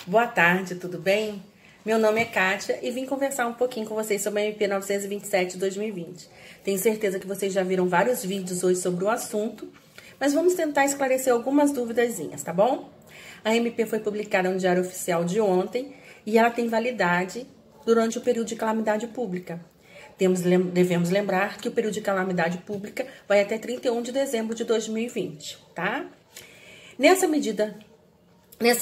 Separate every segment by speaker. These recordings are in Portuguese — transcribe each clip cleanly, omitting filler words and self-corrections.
Speaker 1: Boa tarde, tudo bem? Meu nome é Kátia e vim conversar um pouquinho com vocês sobre a MP 927 de 2020. Tenho certeza que vocês já viram vários vídeos hoje sobre o assunto, mas vamos tentar esclarecer algumas duvidazinhas, tá bom? A MP foi publicada no Diário Oficial de ontem e ela tem validade durante o período de calamidade pública. Devemos lembrar que o período de calamidade pública vai até 31 de dezembro de 2020, tá? Nessa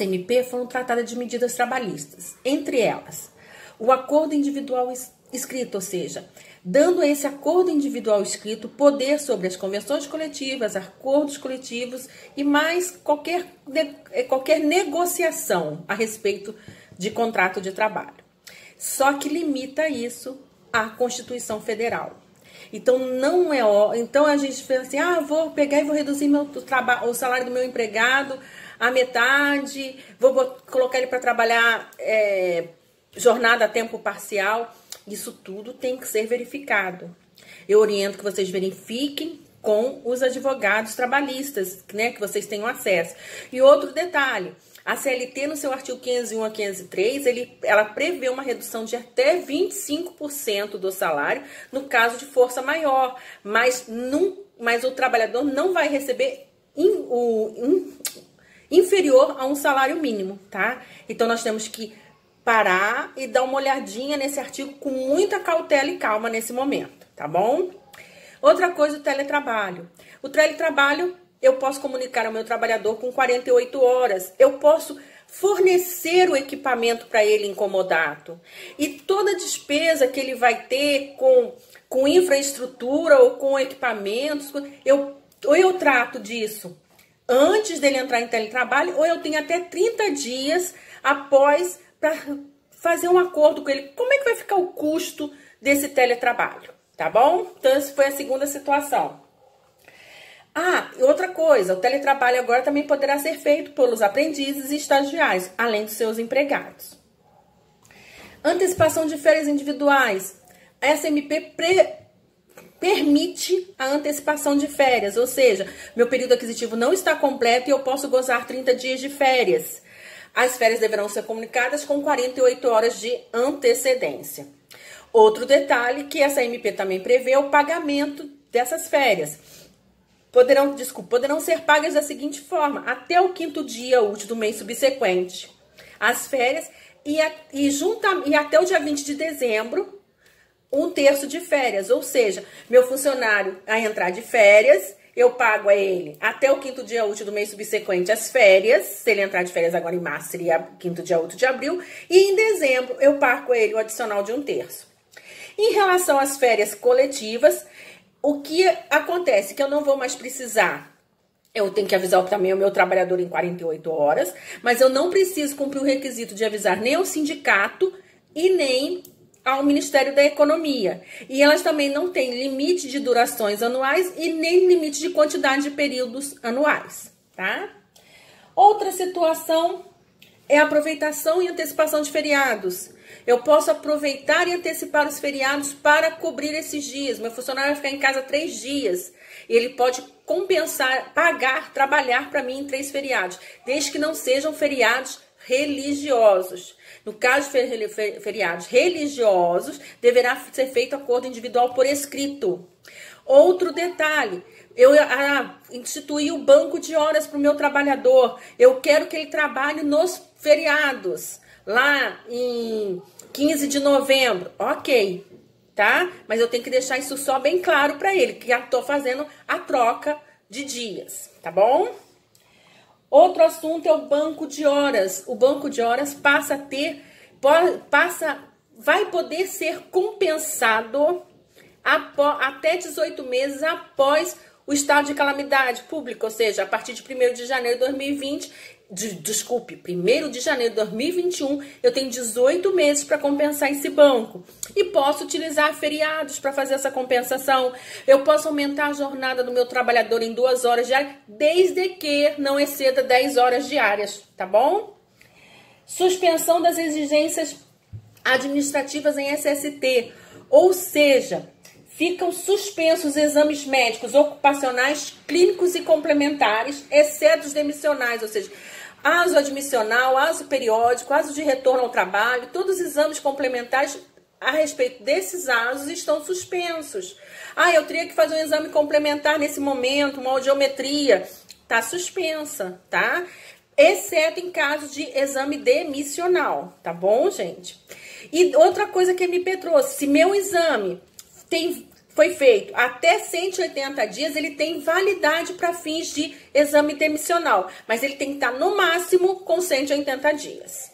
Speaker 1: MP foram tratadas de medidas trabalhistas, entre elas, o acordo individual escrito, ou seja, dando a esse acordo individual escrito poder sobre as convenções coletivas, acordos coletivos e mais qualquer negociação a respeito de contrato de trabalho. Só que limita isso à Constituição Federal. Então, então a gente fala assim, vou pegar e vou reduzir o salário do meu empregado a metade, vou colocar ele para trabalhar jornada a tempo parcial. Isso tudo tem que ser verificado. Eu oriento que vocês verifiquem com os advogados trabalhistas, né, que vocês tenham acesso. E outro detalhe, a CLT, no seu artigo 501 a 503, ela prevê uma redução de até 25% do salário no caso de força maior, mas o trabalhador não vai receber inferior a um salário mínimo, tá? Então, nós temos que parar e dar uma olhadinha nesse artigo com muita cautela e calma nesse momento, tá bom? Outra coisa, o teletrabalho. O teletrabalho, eu posso comunicar ao meu trabalhador com 48 horas. Eu posso fornecer o equipamento para ele incomodato. E toda despesa que ele vai ter com infraestrutura ou com equipamentos, ou eu trato disso antes dele entrar em teletrabalho, ou eu tenho até 30 dias após para fazer um acordo com ele. Como é que vai ficar o custo desse teletrabalho, tá bom? Então, essa foi a segunda situação. E outra coisa, o teletrabalho agora também poderá ser feito pelos aprendizes e estagiários, além dos seus empregados. Antecipação de férias individuais. A SMP permite a antecipação de férias, ou seja, meu período aquisitivo não está completo e eu posso gozar 30 dias de férias. As férias deverão ser comunicadas com 48 horas de antecedência. Outro detalhe que essa MP também prevê é o pagamento dessas férias. Poderão ser pagas da seguinte forma, até o 5º dia útil do mês subsequente. As férias e até o dia 20 de dezembro, 1/3 de férias, ou seja, meu funcionário a entrar de férias, eu pago a ele até o 5º dia útil do mês subsequente as férias, se ele entrar de férias agora em março seria 5º dia útil de abril, e em dezembro eu pago a ele o adicional de 1/3. Em relação às férias coletivas, o que acontece? Que eu não vou mais precisar, eu tenho que avisar também o meu trabalhador em 48 horas, mas eu não preciso cumprir o requisito de avisar nem ao sindicato e nem ao Ministério da Economia. E elas também não têm limite de durações anuais e nem limite de quantidade de períodos anuais, tá? Outra situação é a aproveitação e antecipação de feriados. Eu posso aproveitar e antecipar os feriados para cobrir esses dias. Meu funcionário vai ficar em casa 3 dias. E ele pode compensar, trabalhar para mim em 3 feriados, desde que não sejam feriados religiosos. No caso de feriados religiosos, deverá ser feito acordo individual por escrito. Outro detalhe, eu instituí o banco de horas para o meu trabalhador. Eu quero que ele trabalhe nos feriados, lá em 15 de novembro. Ok, tá? Mas eu tenho que deixar isso só bem claro para ele, que já estou fazendo a troca de dias, tá bom? Outro assunto é o banco de horas. O banco de horas vai poder ser compensado até 18 meses após o estado de calamidade pública, ou seja, a partir de 1º de janeiro de 2020, 1º de janeiro de 2021, eu tenho 18 meses para compensar esse banco. E posso utilizar feriados para fazer essa compensação. Eu posso aumentar a jornada do meu trabalhador em 2 horas diárias, desde que não exceda 10 horas diárias, tá bom? Suspensão das exigências administrativas em SST, ou seja, ficam suspensos exames médicos, ocupacionais, clínicos e complementares, exceto os demissionais, ou seja, ASO admissional, ASO periódico, ASO de retorno ao trabalho, todos os exames complementares a respeito desses ASOs estão suspensos. Eu teria que fazer um exame complementar nesse momento, uma audiometria, está suspensa, tá? Exceto em caso de exame demissional, tá bom, gente? E outra coisa que a MP trouxe, se meu exame foi feito até 180 dias, ele tem validade para fins de exame demissional, mas ele tem que estar no máximo com 180 dias.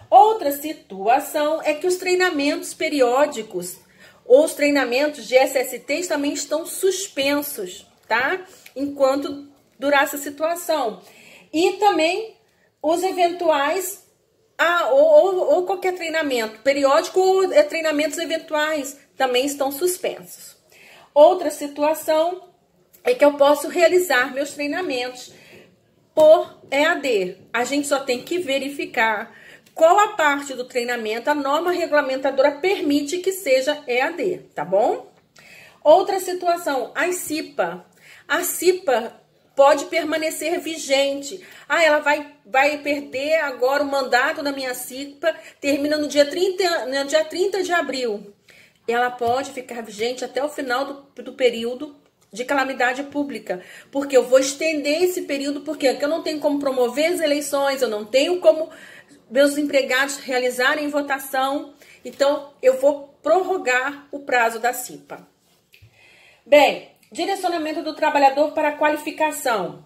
Speaker 1: Outra situação é que os treinamentos periódicos ou os treinamentos de SSTs também estão suspensos, tá? Enquanto durar essa situação. E também os eventuais ou qualquer treinamento periódico ou treinamentos eventuais também estão suspensos. Outra situação é que eu posso realizar meus treinamentos por EAD. A gente só tem que verificar qual a parte do treinamento a norma regulamentadora permite que seja EAD, tá bom? Outra situação, a CIPA. A CIPA pode permanecer vigente. Ela vai perder agora o mandato da minha CIPA, termina no dia 30 de abril. Ela pode ficar vigente até o final do período de calamidade pública, porque eu vou estender esse período, porque eu não tenho como promover as eleições, eu não tenho como meus empregados realizarem votação, então eu vou prorrogar o prazo da CIPA. Bem, direcionamento do trabalhador para a qualificação.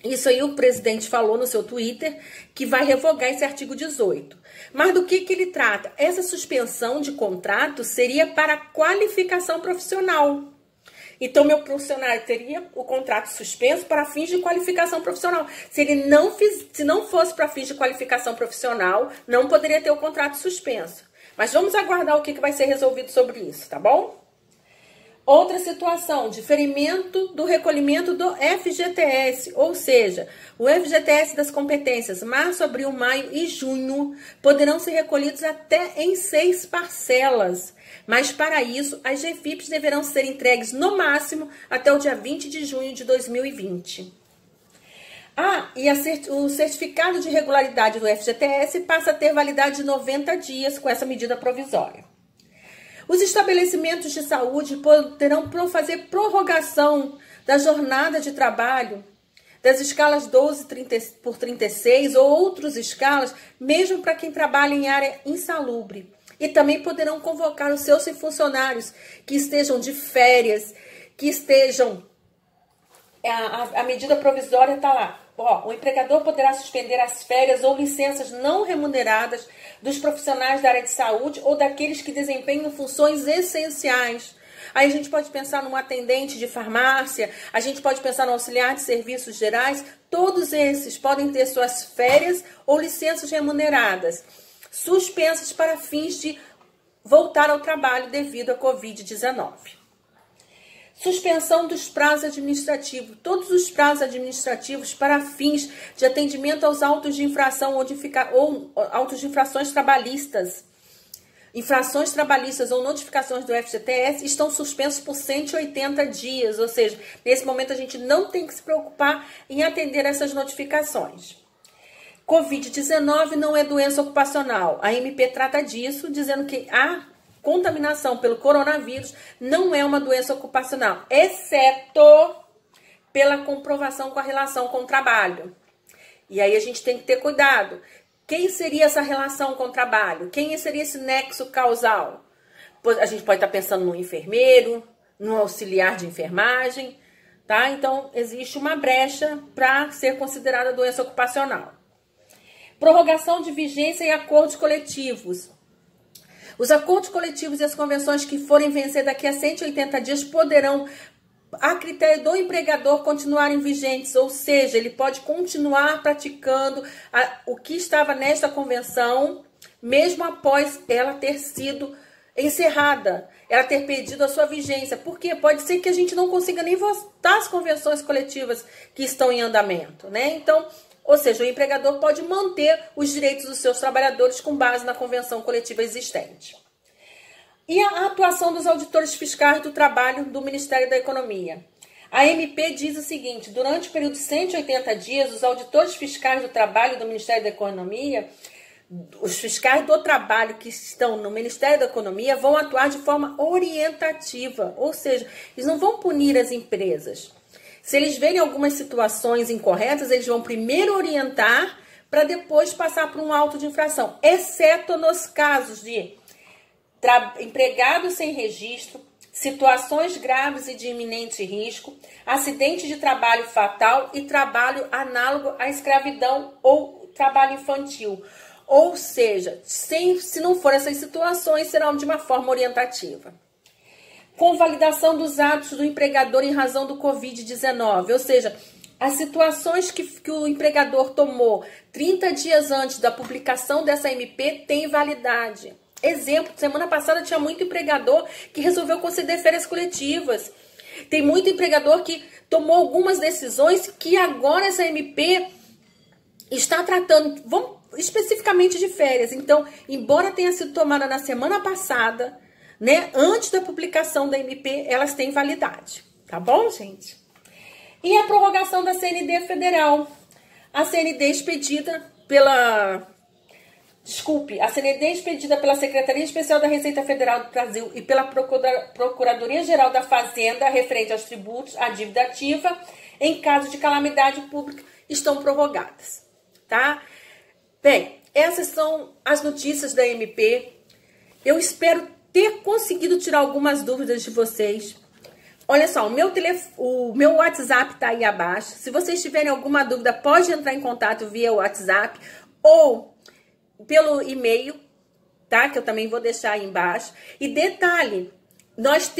Speaker 1: Isso aí o presidente falou no seu Twitter, que vai revogar esse artigo 18. Mas do que ele trata? Essa suspensão de contrato seria para qualificação profissional. Então, meu funcionário teria o contrato suspenso para fins de qualificação profissional. Se não fosse para fins de qualificação profissional, não poderia ter o contrato suspenso. Mas vamos aguardar o que vai ser resolvido sobre isso, tá bom? Outra situação, diferimento do recolhimento do FGTS, ou seja, o FGTS das competências março, abril, maio e junho poderão ser recolhidos até em 6 parcelas. Mas para isso, as GFIPs deverão ser entregues no máximo até o dia 20 de junho de 2020. O certificado de regularidade do FGTS passa a ter validade de 90 dias com essa medida provisória. Os estabelecimentos de saúde poderão fazer prorrogação da jornada de trabalho das escalas 12 por 36 ou outras escalas, mesmo para quem trabalha em área insalubre. E também poderão convocar os seus funcionários que estejam de férias, que estejam... A medida provisória está lá. O empregador poderá suspender as férias ou licenças não remuneradas dos profissionais da área de saúde ou daqueles que desempenham funções essenciais. Aí a gente pode pensar num atendente de farmácia, a gente pode pensar no auxiliar de serviços gerais. Todos esses podem ter suas férias ou licenças remuneradas suspensas para fins de voltar ao trabalho devido à Covid-19. Suspensão dos prazos administrativos. Todos os prazos administrativos para fins de atendimento aos autos de infração ou autos de infrações trabalhistas. Infrações trabalhistas ou notificações do FGTS estão suspensos por 180 dias. Ou seja, nesse momento a gente não tem que se preocupar em atender essas notificações. Covid-19 não é doença ocupacional. A MP trata disso, dizendo que a contaminação pelo coronavírus não é uma doença ocupacional, exceto pela comprovação com a relação com o trabalho. E aí a gente tem que ter cuidado. Quem seria essa relação com o trabalho? Quem seria esse nexo causal? A gente pode estar pensando num enfermeiro, num auxiliar de enfermagem, tá? Então, existe uma brecha para ser considerada doença ocupacional. Prorrogação de vigência e acordos coletivos. Os acordos coletivos e as convenções que forem vencer daqui a 180 dias poderão, a critério do empregador, continuarem vigentes, ou seja, ele pode continuar praticando o que estava nesta convenção, mesmo após ela ter sido encerrada, ela ter perdido a sua vigência. Porque pode ser que a gente não consiga nem votar as convenções coletivas que estão em andamento, né? Então, ou seja, o empregador pode manter os direitos dos seus trabalhadores com base na convenção coletiva existente. E a atuação dos auditores fiscais do trabalho do Ministério da Economia? A MP diz o seguinte: durante o período de 180 dias, os auditores fiscais do trabalho do Ministério da Economia, os fiscais do trabalho que estão no Ministério da Economia, vão atuar de forma orientativa, ou seja, eles não vão punir as empresas. Se eles verem algumas situações incorretas, eles vão primeiro orientar para depois passar por um auto de infração, exceto nos casos de empregado sem registro, situações graves e de iminente risco, acidente de trabalho fatal e trabalho análogo à escravidão ou trabalho infantil. Ou seja, se não for essas situações, serão de uma forma orientativa. Convalidação dos atos do empregador em razão do Covid-19, ou seja, as situações que o empregador tomou 30 dias antes da publicação dessa MP têm validade. Exemplo, semana passada tinha muito empregador que resolveu conceder férias coletivas. Tem muito empregador que tomou algumas decisões que agora essa MP está tratando, especificamente de férias. Então, embora tenha sido tomada na semana passada, né, antes da publicação da MP, elas têm validade. Tá bom, gente? E a prorrogação da CND federal. A CND expedida pela Secretaria Especial da Receita Federal do Brasil e pela Procuradoria-Geral da Fazenda, referente aos tributos, à dívida ativa, em caso de calamidade pública, estão prorrogadas, tá? Bem, essas são as notícias da MP. Eu espero ter conseguido tirar algumas dúvidas de vocês. Olha só, o meu WhatsApp está aí abaixo. Se vocês tiverem alguma dúvida, pode entrar em contato via WhatsApp ou pelo e-mail, tá? Que eu também vou deixar aí embaixo. E detalhe, nós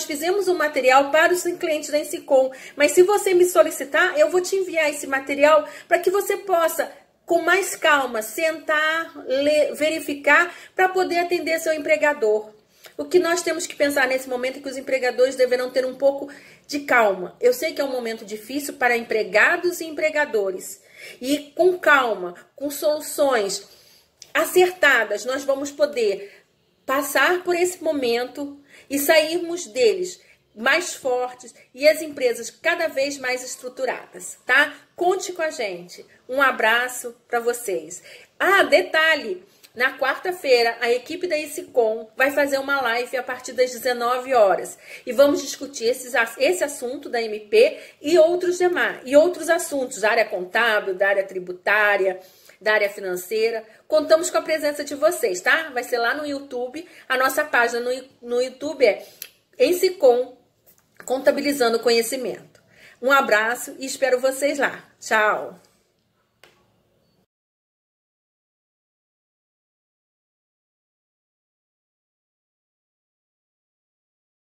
Speaker 1: fizemos um material para os clientes da Ensicom, mas se você me solicitar, eu vou te enviar esse material para que você possa, com mais calma, sentar, ler, verificar, para poder atender seu empregador. O que nós temos que pensar nesse momento é que os empregadores deverão ter um pouco de calma. Eu sei que é um momento difícil para empregados e empregadores. E com calma, com soluções acertadas, nós vamos poder passar por esse momento e sairmos deles mais fortes e as empresas cada vez mais estruturadas, tá? Conte com a gente. Um abraço para vocês. Ah, detalhe, na quarta-feira a equipe da Ensicom vai fazer uma live a partir das 19 horas e vamos discutir esse assunto da MP e outros demais, e outros assuntos da área contábil, da área tributária, da área financeira. Contamos com a presença de vocês, tá? Vai ser lá no YouTube. A nossa página no YouTube é Ensicom Contabilizando Conhecimento. Um abraço e espero vocês lá. Tchau!